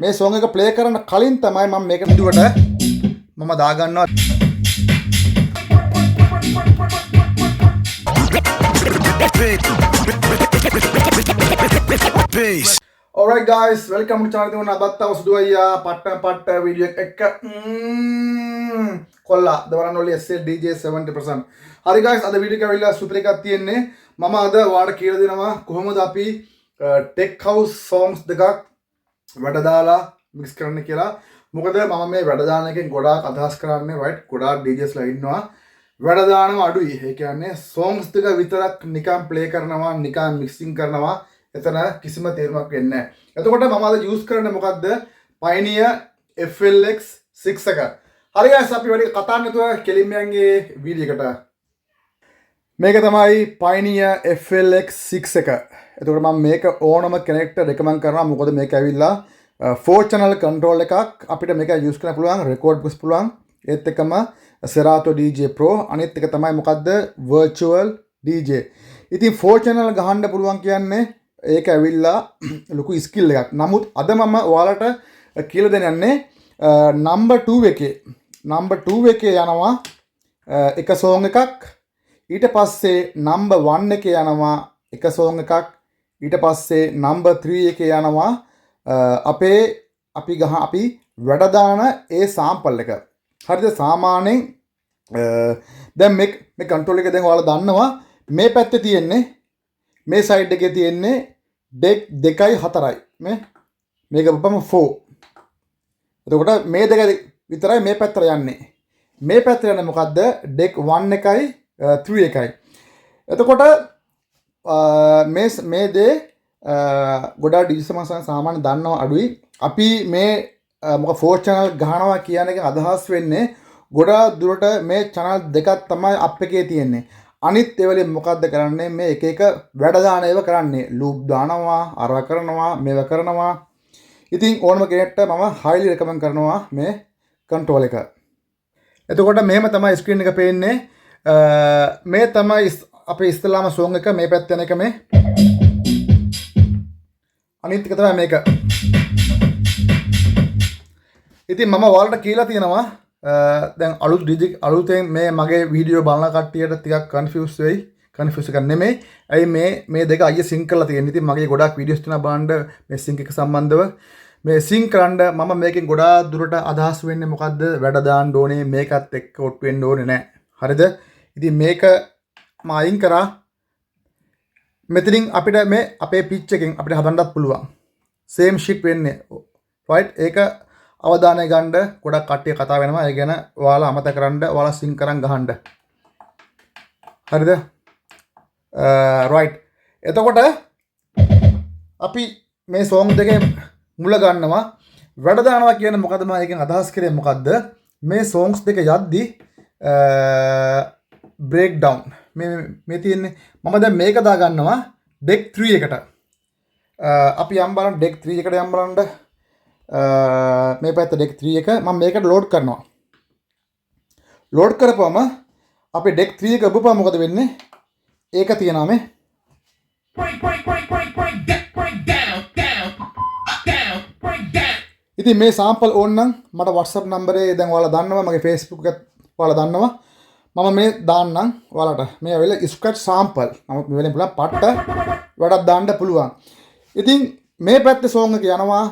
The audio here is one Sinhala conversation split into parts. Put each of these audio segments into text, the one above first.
මේ song එක play කරන්න කලින් තමයි මම මේක විදුවට මම දාගන්නවා. Alright guys, welcome to channel දෙවන අදත් අවසුදු අයියා පට්ට වීඩියෝ එක කොල්ලා the one and only SL DJ 70%. හරි guys, අද වීඩියෝ එක ඇවිල්ලා සුපර් එකක් තියෙන්නේ. මම අද ඔයාලට කියලා දෙනවා කොහොමද අපි tech house songs දෙකක් වැඩ දාලා mix කරන්න කියලා. මොකද මම මේ වැඩ දාන එකෙන් ගොඩාක් අදහස් කරන්නේ right ගොඩාක් DJs ලා ඉන්නවා. වැඩ දානවා අඩුයි. ඒ කියන්නේ songs දෙක විතරක් නිකන් play කරනවා නිකන් mixing කරනවා. එතන කිසිම තේරුමක් වෙන්නේ නැහැ. එතකොට මම අද use කරන්නේ මොකද්ද? Pioneer FLX 6 එක. හරි guys, අපි වැඩි කතා නැතුව කෙලින්ම යන්නේ වීඩියෝ එකට. මේක තමයි Pioneer FLX 6 එක. එතකොට මම මේක ඕනම කෙනෙක්ට recommend කරනවා. මොකද මේක ඇවිල්ලා 4 channel control එකක් අපිට මේක use කරන්න පුළුවන්, record පුස් පුළුවන්. ඒත් එක්කම Serato DJ Pro අනිත් එක තමයි මොකද්ද? Virtual DJ. ඉතින් 4 channel ගහන්න පුළුවන් කියන්නේ ඒක ඇවිල්ලා ලොකු ස්කිල් එකක්. නමුත් අද මම ඔයාලට කියලා දෙන්න යන්නේ number 2 එකේ යනවා එක song එකක්. ඊට පස්සේ number 1 එකේ යනවා එක song එකක්. ඊට පස්සේ number 3 එකේ යනවා අපි වැඩ දාන ඒ sample එක. හරිද? සාමාන්‍යයෙන් දැන් මේ control එක දැන් ඔයාලා දන්නවා මේ පැත්තේ තියෙන්නේ මේ side එකේ තියෙන්නේ deck 2යි 4යි. මේක බපම 4. එතකොට මේ දෙක විතරයි මේ පැත්තට යන්නේ. මේ පැත්තට යන්නේ මොකද්ද? deck 1 එකයි 3 එකයි. එතකොට මේ දේ ගොඩාක් ඩිජිටල් සාමාන්‍ය දන්නව අඩුයි. අපි මේ මොකද 4 channel ගහනවා කියන එක අදහස් වෙන්නේ ගොඩාක් දුරට මේ channel දෙකක් තමයි අප් එකේ තියෙන්නේ. අනිත් ඒවලින් මොකද්ද කරන්නේ? මේ එක එක වැඩ දාන ඒවා කරන්නේ. loop දානවා, අර කරනවා, මේව කරනවා. ඉතින් ඕනම කෙනෙක්ට මම highly recommend කරනවා මේ control එක. එතකොට මෙහෙම තමයි screen එක පේන්නේ. මේ තමයි අපේ ඉස්ලාම song එක මේ පැත්ත යන එක මේ. අනිත් එක තමයි මේක. ඉතින් මම ඔයාලට කියලා තියෙනවා දැන් අලුතෙන් මේ මගේ වීඩියෝ බලන කට්ටියට ටිකක් කන්ෆියුස් වෙයි. කන්ෆියුස් එකක් නෙමෙයි. ඇයි මේ දෙක අයිය සින්ක් කරලා තියෙන්නේ. ඉතින් මගේ ගොඩාක් වීඩියෝස් තියෙනවා බලන්න මේ සින්ක් එක සම්බන්ධව. මේ සින්ක් කරන්න මම මේකෙන් ගොඩාක් දුරට අදහස් වෙන්නේ මොකද්ද? වැඩ දාන්න ඕනේ මේකත් එක්ක ඔට් වෙන්න ඕනේ නැහැ. හරිද? ඉතින් මේක මම අයින් කරා. මෙතනින් අපිට මේ අපේ පිච් එකෙන් අපිට හදන්නත් පුළුවන්. same shit වෙන්නේ. right? ඒක අවධානය ගන්න ගොඩක් කට්ටිය කතා වෙනවා. ඒ ගැන ඔයාලා අමතක කරන්න, ඔයාලා සින්ක් කරන් ගහන්න. හරිද? right. එතකොට අපි මේ song දෙකේ මුල ගන්නවා. වැඩ දානවා කියන්නේ මොකද? මම එකෙන් අදහස් කරේ මොකද්ද? මේ songs දෙක යද්දි breakdown මේ තියෙන්නේ. මම දැන් මේක දා ගන්නවා deck 3 එකට. අපි යම් බලන්න deck 3 එකට යම් බලන්න. මේ පැත්ත deck 3 එක මම මේකට load කරනවා. load කරපුවම අපි deck 3 එක ඔබපුවම මොකද වෙන්නේ? ඒක තියනවා මේ. ඉතින් මේ sample ඕන නම් මට WhatsApp නම්බරේ දැන් ඔයාලා දන්නවා, මගේ Facebook එකත් ඔයාලා දන්නවා. මම මේ දාන්නම් ඔයාලට. මේ ඇවිල්ලා scratch sample. නමුත් මේ වෙලෙන් පුළුවන් පට්ට වැඩක් දාන්න පුළුවන්. ඉතින් මේ පැත්තේ song එක යනවා.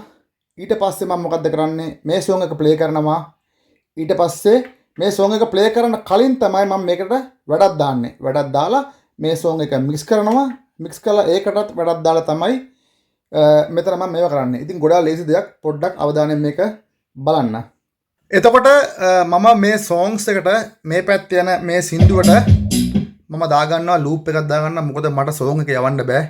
ඊට පස්සේ මම මොකද්ද කරන්නේ? මේ song එක play කරනවා. ඊට පස්සේ මේ song එක play කරන්න කලින් තමයි මම මේකට වැඩක් දාන්නේ. වැඩක් දාලා මේ song එක mix කරනවා. mix කරලා ඒකටත් වැඩක් දාලා තමයි මෙතන මම මේවා කරන්නේ. ඉතින් ගොඩාක් ලේසි දෙයක්. පොඩ්ඩක් අවධානයෙන් මේක බලන්න. එතකොට මම මේ songs එකට මේ පැත්තේ යන මේ සින්දුවට මම දාගන්නවා loop එකක් දාගන්නවා. මොකද මට song එක යවන්න බෑ.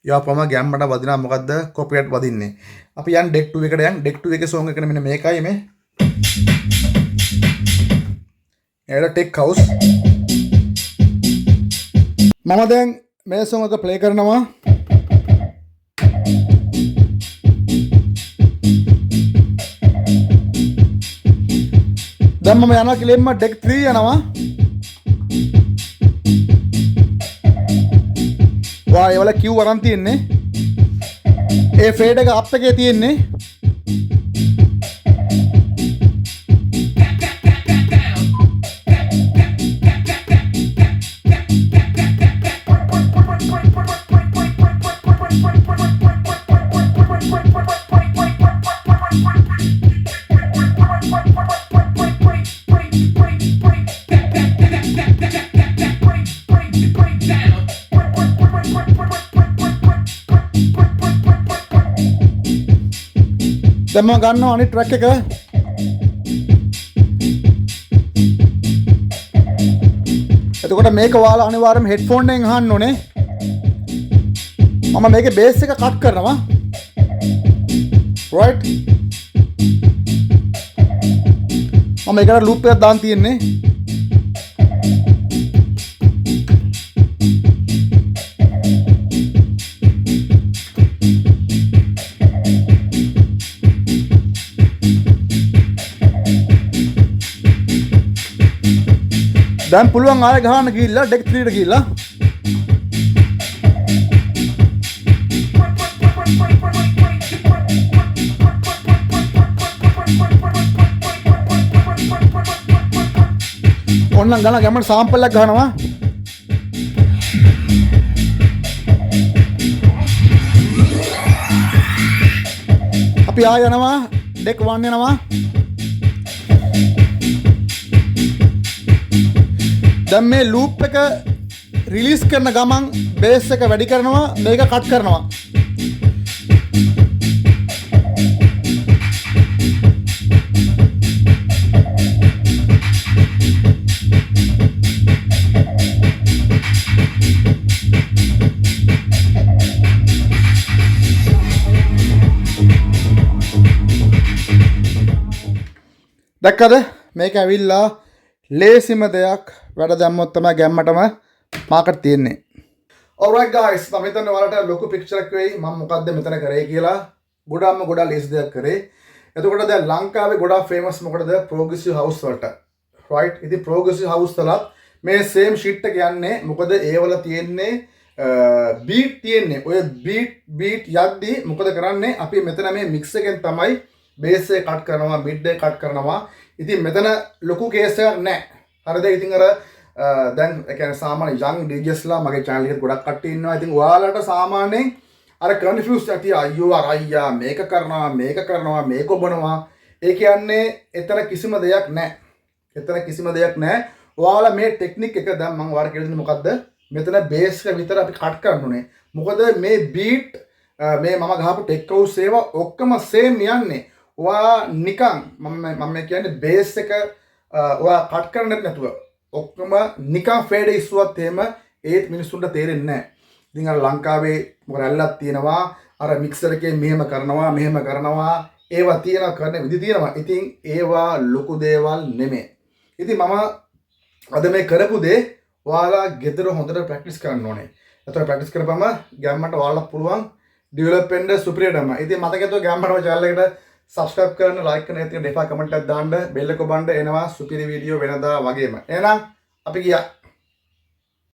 යවපම ගැම්මට වදිනවා. මොකද්ද? copyright වදින්නේ. අපි යන් deck 2 එකට යන්. deck 2 එකේ song එක මෙන්න මේකයි මේ. එයාලා tech house. මම දැන් මේ song එක play කරනවා. දැන් මම යනවා කිලෙම්ම deck 3 යනවා. වා ඒවල Q වරන් තියෙන්නේ. ඒ ෆේඩ් එක අප් එකේ තියෙන්නේ. දැන් මම ගන්නවා අනිත් ට්‍රැක් එක. එතකොට මේක ඔයාලා අනිවාර්යයෙන්ම හෙඩ්ෆෝන් එකෙන් අහන්න ඕනේ. මම මේකේ බේස් එක කට් කරනවා. right. මම මේකට ලූප් එකක් දාන්න තියෙන්නේ. දැන් පුළුවන් ආයෙ ගහන්න ගිහිල්ලා ඩෙක් 3 ට ගිහිල්ලා ඕනනම් ගන්න ගැම්මට සාම්පල් එකක් ගහනවා. අපි ආයෙ යනවා ඩෙක් 1 යනවා. දැන් මේ ලූප් එක රිලීස් කරන ගමන් බේස් එක වැඩි කරනවා, මේක කට් කරනවා. දැක්කද? මේක ඇවිල්ලා ලේසිම දෙයක්. වැඩ දැම්මොත් තමයි ගැම්මටම මාකට් තියෙන්නේ. alright guys, මම හිතන්නේ ඔයාලට ලොකු picture එකක් වෙයි මම මොකද්ද මෙතන කරේ කියලා. ගොඩක් ලේසි දෙයක් කරේ. එතකොට දැන් ලංකාවේ ගොඩක් famous මොකටද? progressive house වලට. right. ඉතින් progressive house වලත් මේ same sheet එක යන්නේ. මොකද ඒවල තියෙන්නේ beat තියෙන්නේ. ඔය beat යද්දි මොකද කරන්නේ? අපි මෙතන මේ mix එකෙන් තමයි bass එක cut කරනවා, mid එක cut කරනවා. ඉතින් මෙතන ලොකු case එකක් නැහැ. හරිද? ඉතින් අර දැන් ඒ කියන්නේ සාමාන්‍ය young DJs ලා මගේ channel එකට ගොඩක් කට්ටිය ඉන්නවා. ඉතින් ඔයාලට සාමාන්‍යයෙන් අර confused ඇති අයියෝ අර අයියා මේක කරනවා මේක ඔබනවා. ඒ කියන්නේ එතන කිසිම දෙයක් නැහැ. ඔයාලා මේ ටෙක්නික් එක දැන් මම ඔයාලට කියලා දෙන්නේ මොකද්ද? මෙතන bass එක විතර අපි කට් කරන්න ඕනේ. මොකද මේ beat මේ මම ගහපු tech house ඒවා ඔක්කොම same යන්නේ. ඔයා නිකන් මම කියන්නේ bass එක ඔයා කට් කරන්නේ නැතුව ඔක්කොම නිකන් ෆේඩ් ඉස්සුවත් එහෙම ඒත් මිනිස්සුන්ට තේරෙන්නේ නැහැ. ඉතින් අර ලංකාවේ මොකද රැල්ලක් තියෙනවා අර මික්සර් එකේ මෙහෙම කරනවා ඒවා තියෙනවා කරන විදි තියෙනවා. ඉතින් ඒවා ලොකු දේවල් නෙමෙයි. ඉතින් මම අද මේ කරපු දේ ඔයාලා ගෙදර හොඳට ප්‍රැක්ටිස් කරන්න ඕනේ. එතකොට ප්‍රැක්ටිස් කරපම ගැම්මට ඔයාලා පුළුවන් ඩෙවලොප් වෙන්න සුපිරියටම. ඉතින් මතකයි ගැම්මට channel එකට subscribe කරන්න, like කරන්න, ඉතින් දෙපා කමෙන්ට් එකක් දාන්න, බෙල් එක ඔබන්න එනවා සුපිරි වීඩියෝ වෙනදා වගේම. එහෙනම් අපි ගියා.